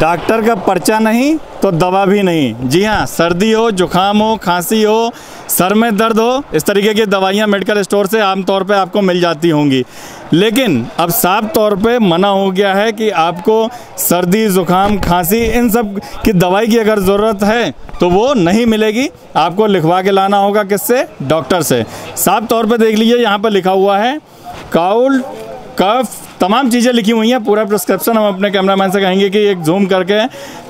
Doctor का पर्चा नहीं तो दवा भी नहीं। जी हाँ, सर्दी हो, जुकाम हो, खांसी हो, सर में दर्द हो, इस तरीके की दवाइयाँ मेडिकल स्टोर से आमतौर पे आपको मिल जाती होंगी। लेकिन अब साफ तौर पे मना हो गया है कि आपको सर्दी, जुकाम, खांसी इन सब की दवाई की अगर ज़रूरत है तो वो नहीं मिलेगी, आपको लिखवा के लाना होगा। किससे? डॉक्टर से। साफ तौर पे देख लीजिए, यहाँ पर लिखा हुआ है काउल, कफ, तमाम चीज़ें लिखी हुई हैं। पूरा प्रिस्क्रिप्शन हम अपने कैमरामैन से कहेंगे कि एक जूम करके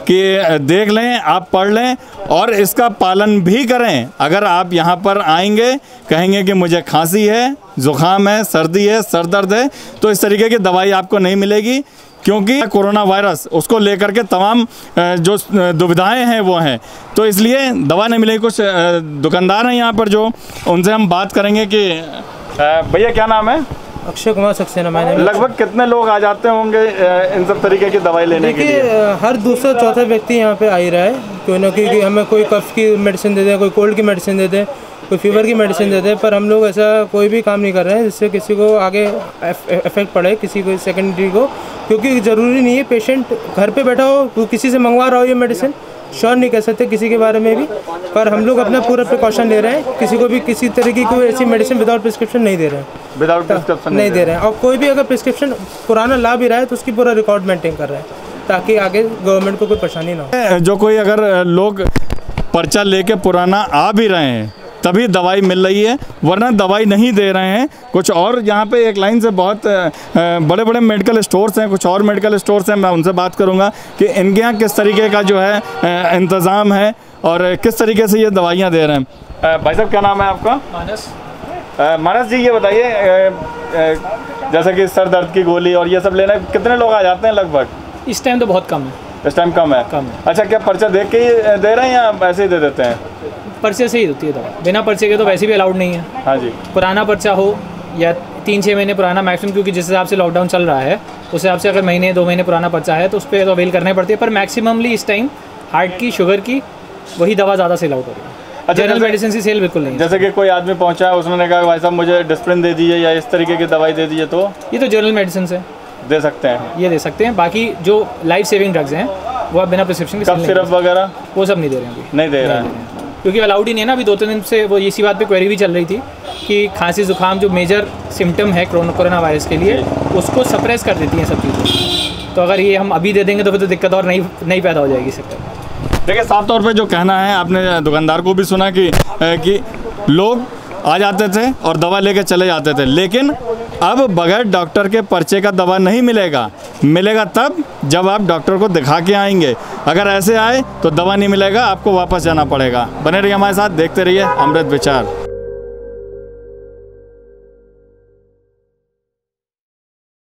कि देख लें, आप पढ़ लें और इसका पालन भी करें। अगर आप यहाँ पर आएंगे, कहेंगे कि मुझे खांसी है, ज़ुकाम है, सर्दी है, सर दर्द है, तो इस तरीके की दवाई आपको नहीं मिलेगी, क्योंकि कोरोना वायरस उसको लेकर के तमाम जो दुविधाएं हैं वो हैं, तो इसलिए दवा नहीं मिलेगी। कुछ दुकानदार हैं यहाँ पर जो, उनसे हम बात करेंगे कि भैया क्या नाम है? अक्षय कुमार सक्सेना। मैंने लगभग कितने लोग आ जाते होंगे इन सब तरीके की दवाई लेने के लिए? हर दूसरा चौथा व्यक्ति यहाँ पे आ ही रहा है, क्यों ना, क्योंकि हमें कोई कफ की मेडिसिन दे दें, कोई कोल्ड की मेडिसिन दे दें, कोई फीवर की मेडिसिन दे दें, पर हम लोग ऐसा कोई भी काम नहीं कर रहे हैं जिससे किसी को आगे इफेक्ट पड़े, किसी को सेकेंडरी को, क्योंकि ज़रूरी नहीं है पेशेंट घर पे बैठा हो, वो किसी से मंगवा रहा हो ये मेडिसिन, श्योर नहीं कह सकते किसी के बारे में भी, पर हम लोग अपना पूरा प्रिकॉशन ले रहे हैं। किसी को भी किसी तरीके की कोई ऐसी मेडिसिन विदाउट प्रिस्क्रिप्शन नहीं दे रहे हैं, विदाउट प्रिस्क्रिप्शन नहीं दे रहे हैं। और कोई भी अगर प्रिस्क्रिप्शन पुराना ला भी रहा है तो उसकी पूरा रिकॉर्ड मेंटेन कर रहे हैं, ताकि आगे गवर्नमेंट को कोई परेशानी ना हो। जो कोई अगर लोग पर्चा लेके पुराना आ भी रहे हैं तभी दवाई मिल रही है, वरना दवाई नहीं दे रहे हैं। कुछ और यहाँ पे एक लाइन से बहुत बड़े बड़े मेडिकल स्टोर्स हैं, कुछ और मेडिकल स्टोर्स हैं, मैं उनसे बात करूँगा कि इनके यहाँ किस तरीके का जो है इंतज़ाम है और किस तरीके से ये दवाइयाँ दे रहे हैं। भाई साहब क्या नाम है आपका? मानस। मानस जी, ये बताइए जैसे कि सर दर्द की गोली और ये सब लेना, कितने लोग आ जाते हैं लगभग? इस टाइम तो बहुत कम है। इस टाइम कम है? कम है। अच्छा, क्या पर्चा देख के ही दे रहे हैं या ऐसे ही दे देते हैं? पर्चे से ही होती है दवा, बिना पर्चे के तो वैसे भी अलाउड नहीं है। हाँ जी। पुराना पर्चा हो या 3-6 महीने पुराना मैक्सिमम, क्योंकि जिस हिसाब से लॉकडाउन चल रहा है उस हिसाब से अगर महीने 2 महीने पुराना पर्चा है तो उस पर तो अवेल करनी पड़ती है, पर मैक्सिममली इस टाइम हार्ट की, शुगर की वही दवा ज़्यादा सेल आउट हो रही है। जनरल मेडिसिन की सेल बिल्कुल नहीं। जैसे कि कोई आदमी पहुंचा है, उसने कहा भाई साहब मुझे डिस्प्रिन दे दीजिए या इस तरीके की दवाई दे दीजिए, तो ये तो जनरल मेडिसिन से दे सकते हैं, ये दे सकते हैं। बाकी जो लाइफ सेविंग ड्रग्स हैं वो आप बिना प्रिस्क्रिप्शन के, कफ सिरप वगैरह वो सब नहीं दे रहे हैं अभी, नहीं दे रहे हैं, क्योंकि अलाउड ही नहीं है ना। अभी 2-3 दिन से वो इसी बात पे क्वेरी भी चल रही थी कि खांसी जुकाम जो मेजर सिम्टम है कोरोना वायरस के लिए, उसको सप्रेस कर देती हैं सब चीज़ें। तो अगर ये हम अभी दे देंगे तो फिर तो दिक्कत और नहीं पैदा हो जाएगी सेक्टर। देखिए, साफ तौर पे जो कहना है, आपने दुकानदार को भी सुना कि लोग आ जाते थे और दवा लेके चले जाते थे, लेकिन अब बगैर डॉक्टर के पर्चे का दवा नहीं मिलेगा तब जब आप डॉक्टर को दिखा के आएंगे। अगर ऐसे आए तो दवा नहीं मिलेगा, आपको वापस जाना पड़ेगा। बने रहिए हमारे साथ, देखते रहिए अमृत विचार।